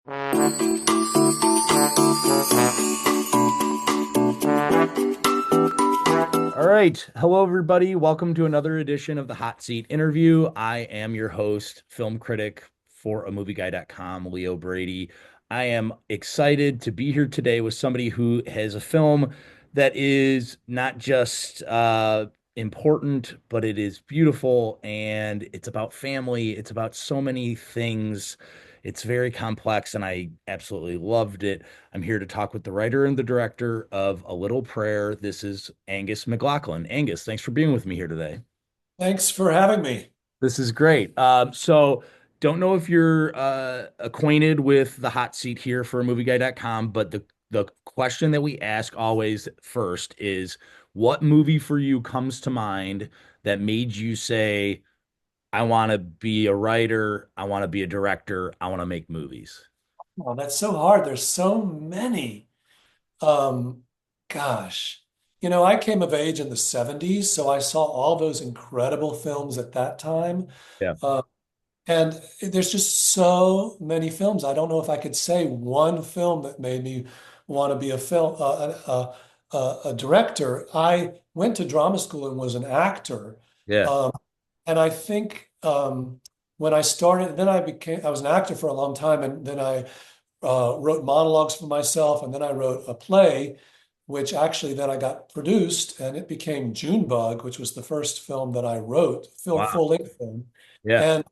All right. Hello, everybody. Welcome to another edition of the Hot Seat Interview. I am your host, film critic for AMovieGuy.com, Leo Brady. I am excited to be here today with somebody who has a film that is not just important, but it is beautiful and it's about family. It's about so many things. It's very complex, and I absolutely loved it. I'm here to talk with the writer and the director of A Little Prayer. This is Angus MacLachlan. Angus, thanks for being with me here today. Thanks for having me. This is great. So don't know if you're acquainted with the hot seat here for MovieGuy.com, but the question that we ask always first is, what movie for you comes to mind that made you say, I want to be a writer, I want to be a director, I want to make movies? Oh, that's so hard. There's so many. Um, Gosh, I came of age in the 70s, so I saw all those incredible films at that time. Yeah. Uh, and there's just so many films. I don't know if I could say one film that made me want to be a director. I went to drama school and was an actor. Yeah. Um, And I think when I started, I was an actor for a long time, and then I wrote monologues for myself, and then I wrote a play, which actually then I got produced, and it became Junebug, which was the first film that I wrote, Wow. full-length film. Yeah. And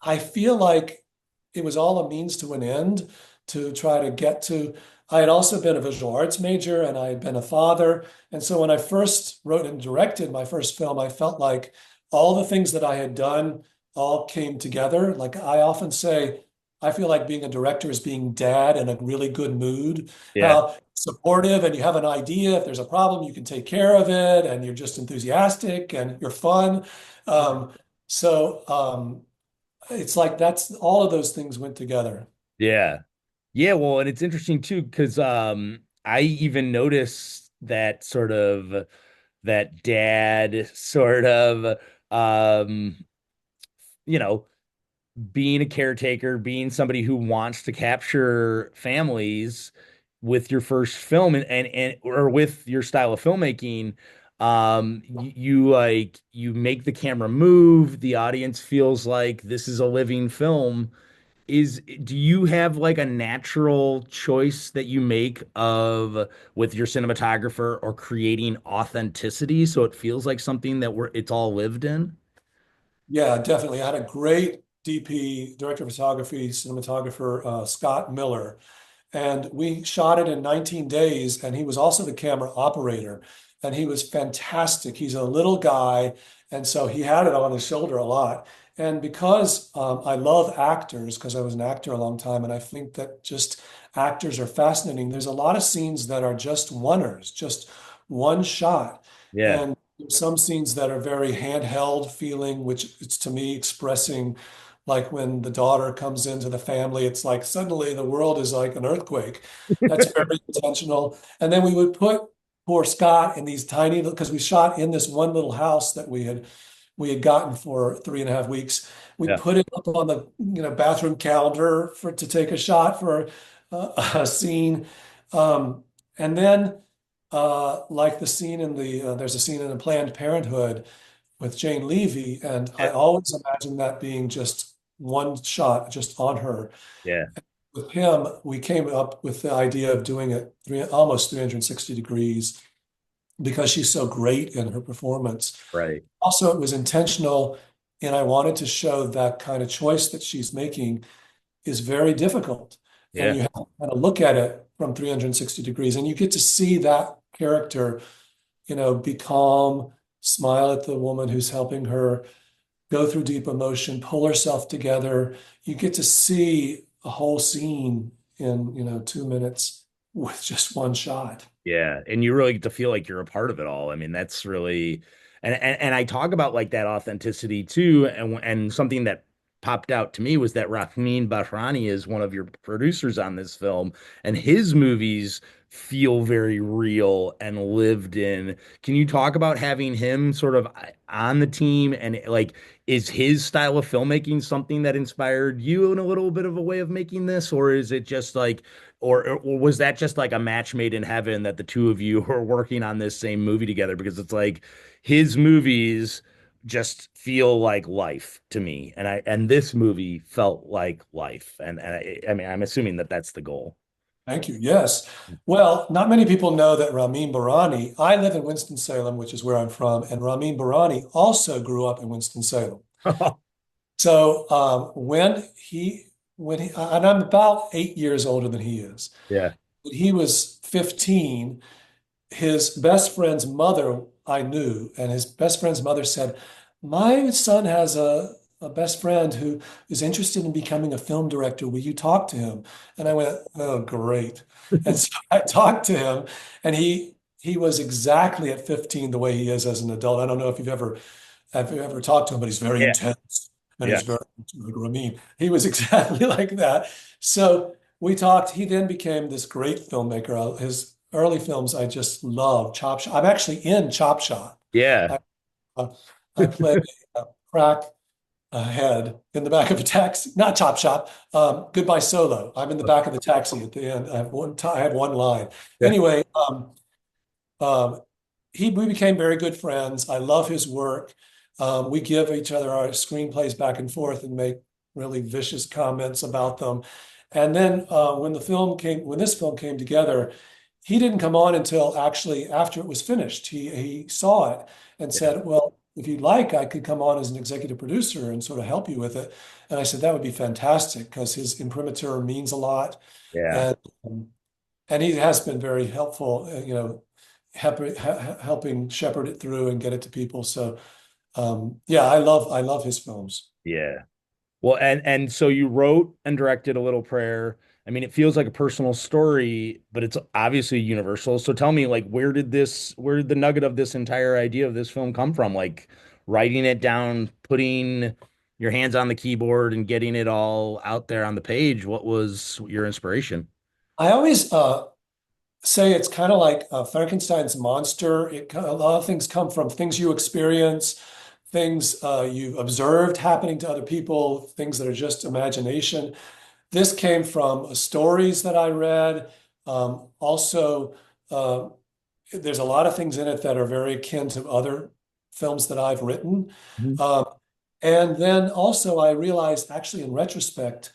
I feel like it was all a means to an end to try to get to. I had also been a visual arts major, and I had been a father. And so when I first wrote and directed my first film, I felt like all the things that I had done all came together. Like I often say, I feel like being a director is being dad in a really good mood, Yeah. supportive, and you have an idea. If there's a problem, you can take care of it, and you're just enthusiastic and you're fun. Um, so it's like that's all of those things went together. Yeah. Yeah, well, and it's interesting too, because I even noticed that sort of that dad sort of um you know being a caretaker, being somebody who wants to capture families with your first film, and or with your style of filmmaking. You make the camera move, the audience feels like this is a living film. Do you have like a natural choice that you make of with your cinematographer, or creating authenticity so it feels like something that it's all lived in? Yeah, definitely. I had a great DP, director of photography, cinematographer, Scott Miller, and we shot it in 19 days. And he was also the camera operator, and he was fantastic. He's a little guy, and so he had it on his shoulder a lot. And because I love actors, because I was an actor a long time, and I think that just actors are fascinating. There's a lot of scenes that are just oneers, just one shot, Yeah. and some scenes that are very handheld feeling, which it's to me expressing like when the daughter comes into the family, it's like suddenly the world is like an earthquake. That's very intentional. And then we would put poor Scott in these tiny, because we shot in this one little house that we had gotten for 3.5 weeks. We Yeah. put it up on the bathroom calendar for to take a shot for a scene. Um, and then like the scene in there's a scene in Planned Parenthood with Jane Levy, and I Yeah. always imagine that being just one shot, just on her. Yeah. With him, we came up with the idea of doing it almost 360 degrees because she's so great in her performance. Right. Also, it was intentional, and I wanted to show that kind of choice that she's making is very difficult. And Yeah. you have to kind of look at it from 360 degrees, and you get to see that character, be calm, smile at the woman who's helping her, go through deep emotion, pull herself together. You get to see a whole scene in, 2 minutes with just one shot. Yeah, and you really get to feel like you're a part of it all. I mean, that's really, and I talk about like that authenticity too, and something that popped out to me was that Ramin Bahrani is one of your producers on this film, and his movies feel very real and lived in. Can you talk about having him sort of on the team, and like is his style of filmmaking something that inspired you in a little bit of a way of making this, or is it just like, or was that just like a match made in heaven that the two of you were working on this same movie together? Because it's like his movies just feel like life to me, and this movie felt like life, I mean, I'm assuming that that's the goal. Thank you. Yes. Well, not many people know that Ramin Barani, I live in Winston-Salem, which is where I'm from, and Ramin Barani also grew up in Winston-Salem. So and I'm about 8 years older than he is. Yeah. When he was 15, his best friend's mother I knew, and his best friend's mother said, "My son has a best friend who is interested in becoming a film director. Will you talk to him?" And I went, "Oh, great." And so I talked to him, and he was exactly at 15 the way he is as an adult. I don't know if you've ever talked to him, but he's very Yeah. intense and he's very Yes. like Ramin. He was exactly like that. So we talked. He then became this great filmmaker. His early films I just love. Chop Shop. I'm actually in Chop Shop. Yeah. I, uh, I play a crack head in the back of a taxi, not Chop Shop. Goodbye Solo. I'm in the back of the taxi at the end. I have one line. Yeah. Anyway, um, we became very good friends. I love his work. We give each other our screenplays back and forth and make really vicious comments about them. And then when this film came together, he didn't come on until actually after it was finished. He saw it and Yeah. said, "Well, if you'd like, I could come on as an executive producer and sort of help you with it." And I said that would be fantastic because his imprimatur means a lot, Yeah. and um, and he has been very helpful. Helping shepherd it through and get it to people. So yeah, I love his films. Yeah. Well, and so you wrote and directed A Little Prayer. I mean, it feels like a personal story, but it's obviously universal. So tell me, like, where did the nugget of this entire idea of this film come from? Like writing it down, putting your hands on the keyboard and getting it all out there on the page. What was your inspiration? I always say it's kind of like Frankenstein's monster. A lot of things come from things you experience, things you observed happening to other people, things that are just imagination. This came from stories that I read. Also, there's a lot of things in it that are very akin to other films that I've written. Mhm. Um, and then also, I realized actually in retrospect,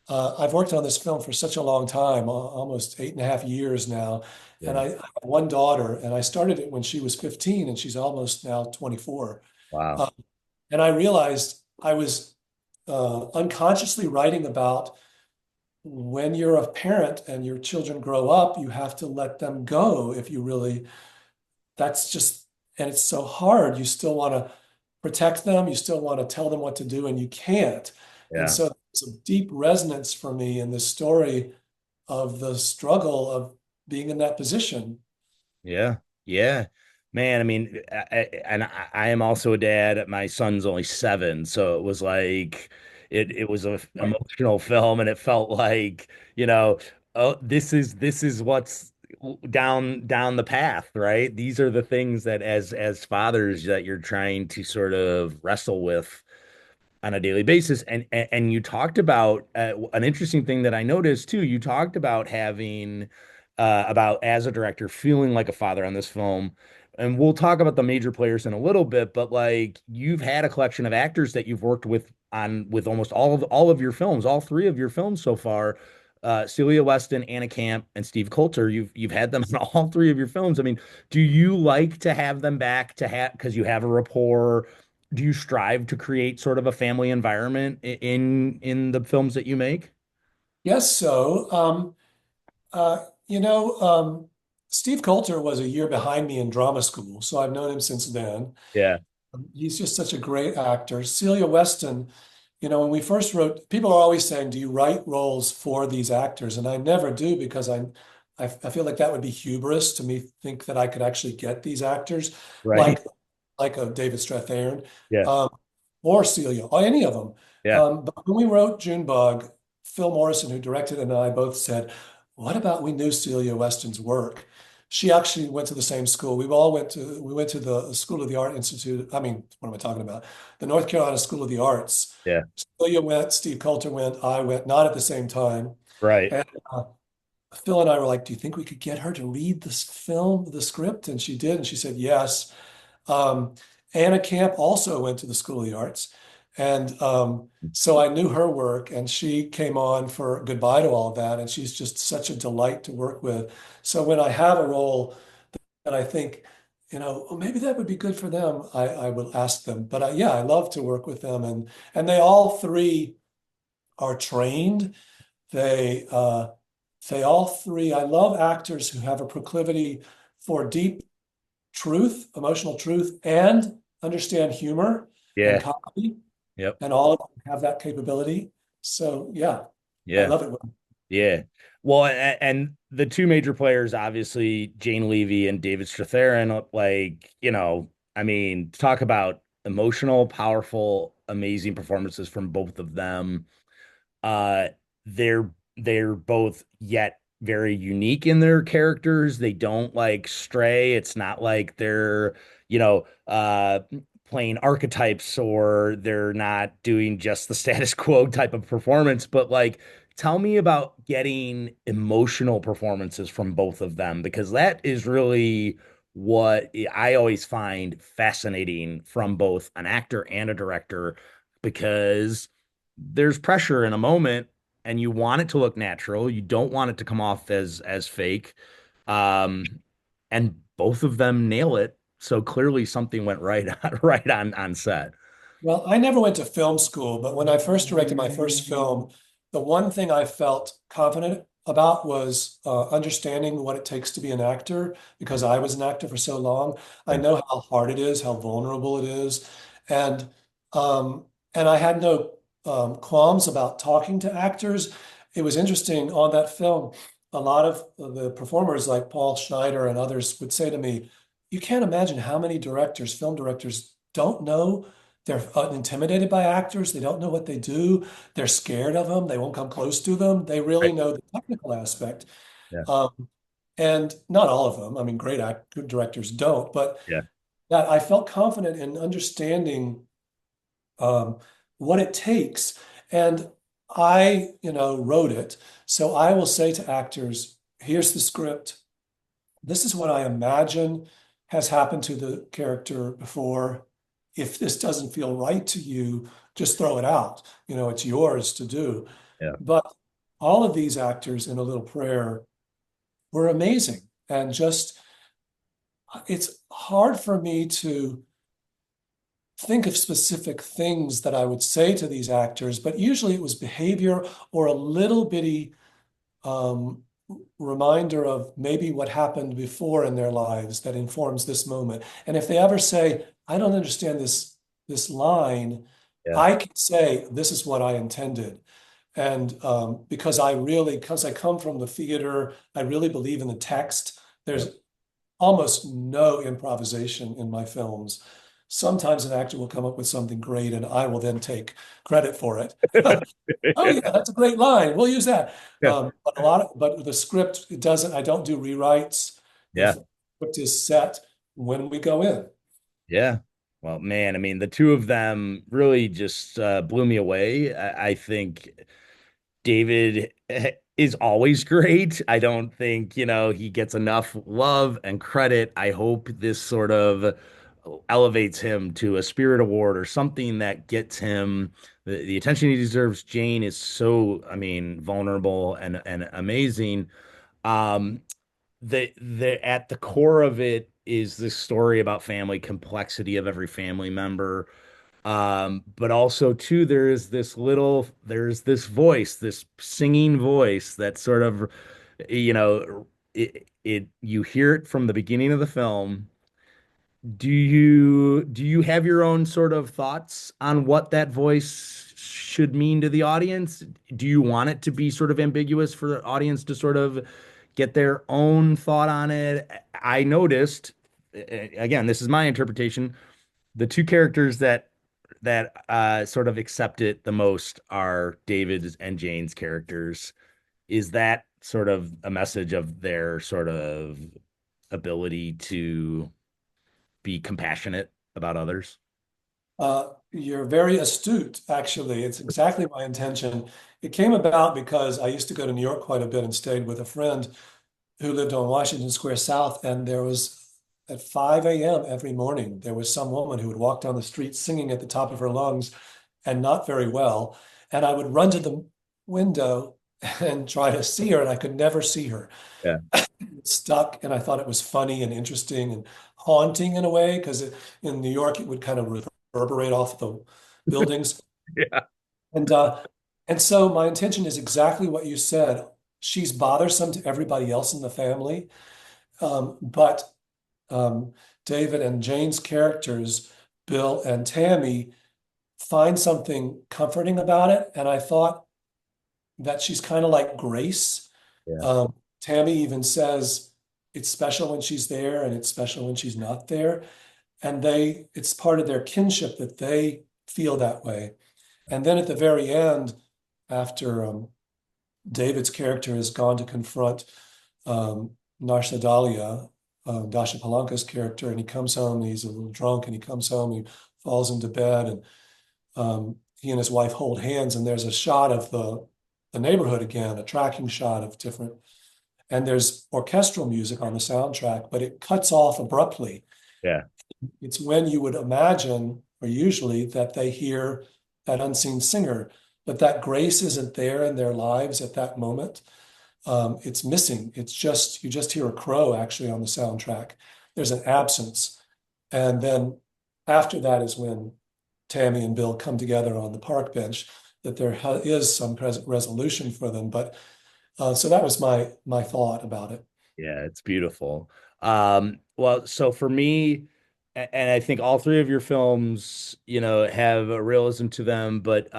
I've worked on this film for such a long time, almost 8.5 years now. And Yeah. I have one daughter, and I started it when she was 15, and she's almost now 24. Wow. Uh, and I realized I was unconsciously writing about when you're a parent and your children grow up, you have to let them go if you really, that's just, and it's so hard. You still want to protect them, you still want to tell them what to do, and you can't. And Yeah. so there's a deep resonance for me in this story of the struggle of being in that position. Yeah. Yeah. Man, I mean, I am also a dad. My son's only 7, so it was like it was a emotional film, and it felt like, oh, this is what's down the path, right? These are the things that as fathers that you're trying to sort of wrestle with on a daily basis. And you talked about an interesting thing that I noticed too. You talked about having about as a director feeling like a father on this film. And we'll talk about the major players in a little bit, but like you've had a collection of actors that you've worked with almost all of your films, all three of your films so far. Celia Weston, Anna Camp, and Steve Coulter. You've had them in all three of your films. I mean, do you like to have them back to have because you have a rapport? Do you strive to create sort of a family environment in the films that you make? Yes, so Steve Coulter was a year behind me in drama school, so I've known him since then. Yeah, He's just such a great actor. Celia Weston, when we first wrote, people are always saying, "Do you write roles for these actors?" And I never do because I feel like that would be hubris to me think that I could actually get these actors right. like a David Strathairn, Yeah, um, or Celia, or any of them. yeah, But when we wrote Junebug, Phil Morrison, who directed it, and I both said, "What about we knew Celia Weston's work?" She actually went to the same school. We went to the School of the Art Institute. I mean, what am I talking about? The North Carolina School of the Arts. Yeah. Celia went, Steve Coulter went, I went, not at the same time. Right. And Phil and I were like, "Do you think we could get her to read this film, the script?" And she did, and she said yes. Um, Anna Camp also went to the School of the Arts. And so I knew her work, and she came on for goodbye to all of that. And she's just such a delight to work with. So when I have a role that I think, oh, maybe that would be good for them, I will ask them. But yeah, I love to work with them. And they all three are trained. They, uh, they all three, I love actors who have a proclivity for deep truth, emotional truth, and understand humor and Yeah. comedy, Yep. and all of them have that capability. So yeah, I Yeah. love it. Yeah. Well, and the two major players, obviously, Jane Levy and David Strathairn, like, I mean, talk about emotional, powerful, amazing performances from both of them. Uh, they're both yet very unique in their characters. They don't like stray. It's not like they're, you know, uh, playing archetypes or they're not doing just the status quo type of performance, but like tell me about getting emotional performances from both of them because that is really what I always find fascinating from both an actor and a director because there's pressure in a moment and you want it to look natural. You don't want it to come off as fake. Um, and both of them nail it. So clearly something went right right on set. Well, I never went to film school, but when I first directed my first film, the one thing I felt confident about was understanding what it takes to be an actor because I was an actor for so long. I Yeah. know how hard it is, how vulnerable it is, and um, and I had no qualms about talking to actors. It was interesting on that film. A lot of the performers, like Paul Schneider and others, would say to me, "You can't imagine how many directors, film directors, don't know." They're intimidated by actors. They don't know what they do. They're scared of them. They won't come close to them. They really Right. know the technical aspect. Yeah. Um, and not all of them. I mean, good directors don't, but Yeah. that I felt confident in understanding um, what it takes. And I, wrote it. So I will say to actors, here's the script. This is what I imagine has happened to the character before. If this doesn't feel right to you, just throw it out. It's yours to do. Yeah. But all of these actors in A Little Prayer were amazing. And just, it's hard for me to think of specific things that I would say to these actors, but usually it was behavior or a little bitty um, reminder of maybe what happened before in their lives that informs this moment. And if they ever say, "I don't understand this line," Yeah. I can say, "This is what I intended." And because I come from the theater, I really believe in the text. Yeah. There's almost no improvisation in my films. Sometimes an actor will come up with something great, and I will then take credit for it. Oh yeah, that's a great line. We'll use that. Yeah. But the script, it doesn't, I don't do rewrites. The Yeah. script is set when we go in. Yeah. Well, man, I mean, the two of them really just blew me away. I think David is always great. I don't think, he gets enough love and credit. I hope this sort of elevates him to a Spirit Award or something that gets him the attention he deserves. Jane is so, I mean, vulnerable and amazing. Um, the at the core of it is this story about family complexity of every family member but also too there's this voice, this singing voice that sort of it you hear it from the beginning of the film. Do you have your own sort of thoughts on what that voice should mean to the audience? Do you want it to be sort of ambiguous for the audience to sort of get their own thought on it? I noticed, again, this is my interpretation, the two characters that sort of accept it the most are David's and Jane's characters. Is that sort of a message of their sort of ability to be compassionate about others? You're very astute, actually. It's exactly my intention. It came about because I used to go to New York quite a bit and stayed with a friend who lived on Washington Square South. And there was at 5 a.m. every morning, there was some woman who would walk down the street singing at the top of her lungs and not very well. And I would run to the window and try to see her, and I could never see her. Yeah. It stuck, and I thought it was funny and interesting and haunting in a way, because in New York, it would kind of reverberate off the buildings. Yeah. And uh, and so my intention is exactly what you said. She's bothersome to everybody else in the family, but um, David and Jane's characters, Bill and Tammy, find something comforting about it. And I thought that she's kind of like Grace. Yeah. Tammy even says it's special when she's there and it's special when she's not there. And it's part of their kinship that they feel that way. And then at the very end, after David's character has gone to confront Narsha Dalia, Dasha Palanka's character, and he comes home, he's a little drunk, and he comes home, he falls into bed, and he and his wife hold hands, and there's a shot of the neighborhood again, a tracking shot of different, and there's orchestral music on the soundtrack, but it cuts off abruptly. Yeah. It's when you would imagine, or usually, that they hear that unseen singer, but that grace isn't there in their lives at that moment. It's missing. It's just, you just hear a crow actually on the soundtrack. There's an absence. And then after that is when Tammy and Bill come together on the park bench, that there is some present resolution for them. But so that was my thought about it. Yeah, it's beautiful. Well, so for me, and I think all three of your films, have a realism to them, but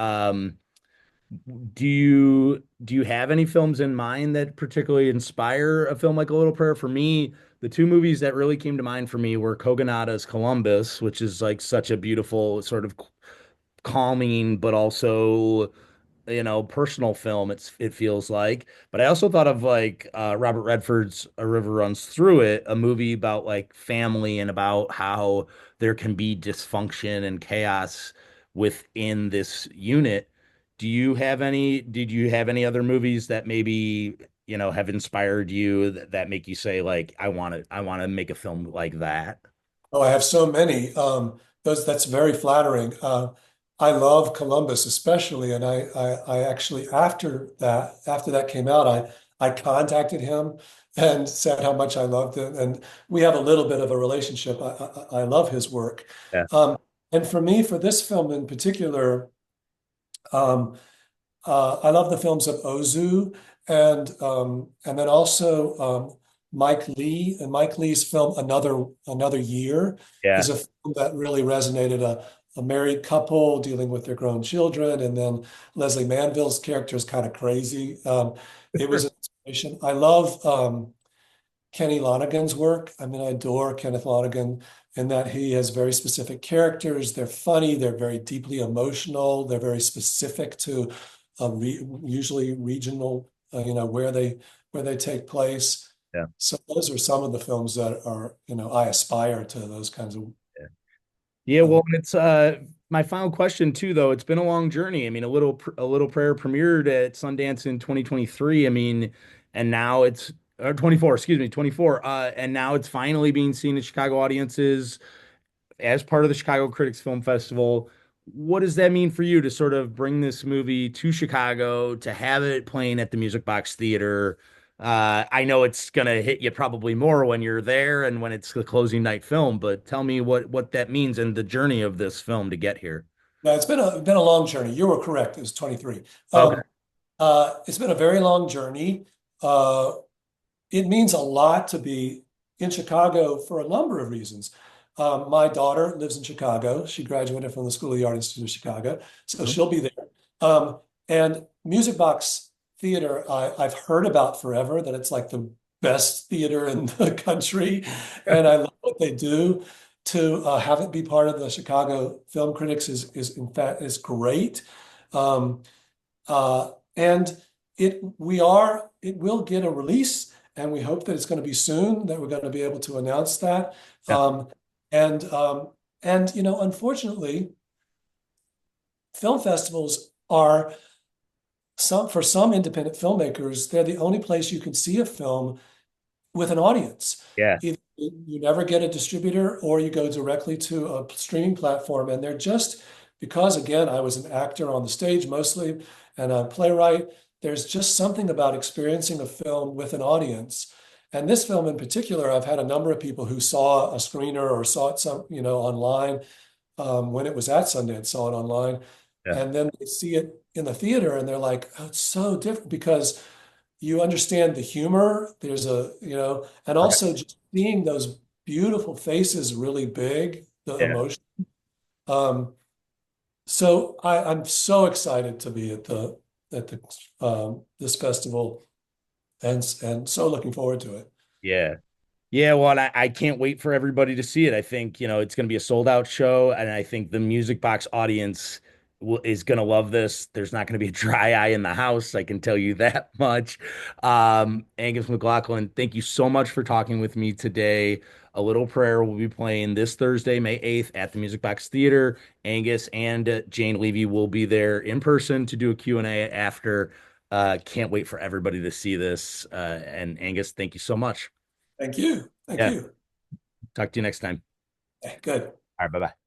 do you have any films in mind that particularly inspire a film like A Little Prayer? For me, the two movies that really came to mind for me were Kogonada's Columbus, which is like such a beautiful sort of calming, but also personal film. It feels like, but I also thought of like Robert Redford's A River Runs Through It, a movie about like family and about how there can be dysfunction and chaos within this unit. Did you have any other movies that maybe, have inspired you that make you say like, I want to make a film like that? Oh, I have so many. That's very flattering. I love Columbus especially, and I actually after that came out, I contacted him and said how much I loved it, and we have a little bit of a relationship. I love his work, Yeah. um, and for me, for this film in particular, um, I love the films of Ozu and then also Mike Lee, and Mike Lee's film Another Year Yeah. is a film that really resonated. A married couple dealing with their grown children, and then Leslie Manville's character is kind of crazy. It was an inspiration. I love Kenny Lonergan's work. I mean, I adore Kenneth Lonergan in that he has very specific characters. They're funny, they're very deeply emotional, they're very specific to usually regional, where they take place. Yeah. So those are some of the films that are, I aspire to those kinds of. Yeah. Yeah, well, Um, it's my final question too, though. It's been a long journey. I mean, a little prayer premiered at Sundance in 2023. I mean, and now it's or 24, excuse me, 24. And now it's finally being seen in Chicago audiences as part of the Chicago Critics Film Festival. What does that mean for you to sort of bring this movie to Chicago, to have it playing at the Music Box Theater? I know it's gonna hit you probably more when you're there and when it's the closing night film, but tell me what that means and the journey of this film to get here. no, it's been a long journey. You were correct. It was 23. Okay. It's been a very long journey. Uh, it means a lot to be in Chicago for a number of reasons. My daughter lives in Chicago. She graduated from the School of the Art Institute of Chicago, so Mhm. she'll be there. And Music Box Theater, I've heard about forever that it's like the best theater in the country, and I love what they do. To have it be part of the Chicago Film Critics is in fact is great. And it will get a release and we hope that it's going to be soon that we're going to be able to announce that. Yeah. Um, and unfortunately, film festivals are for some independent filmmakers, they're the only place you can see a film with an audience. Yeah. Either you never get a distributor or you go directly to a streaming platform. And they're just because, again, I was an actor on the stage mostly and a playwright, there's just something about experiencing a film with an audience. And this film in particular, I've had a number of people who saw a screener or saw it online when it was at Sundance, saw it online. Yeah. And then they see it in the theater and they're like, oh, it's so different because you understand the humor. And Right. also just seeing those beautiful faces really big, the Yeah. emotion. Um, so I'm so excited to be at the this festival and so looking forward to it. Yeah. Yeah, well, and I can't wait for everybody to see it. I think, it's going to be a sold out show, and I think the Music Box audience is going to love this. There's not going to be a dry eye in the house. I can tell you that much. Angus MacLachlan, thank you so much for talking with me today. A Little Prayer will be playing this Thursday, May 8th at the Music Box Theater. Angus and Jane Levy will be there in person to do a Q&A after. Can't wait for everybody to see this. And Angus, thank you so much. Thank you. Thank Yeah. you. Talk to you next time. Okay, good. All right. Bye bye.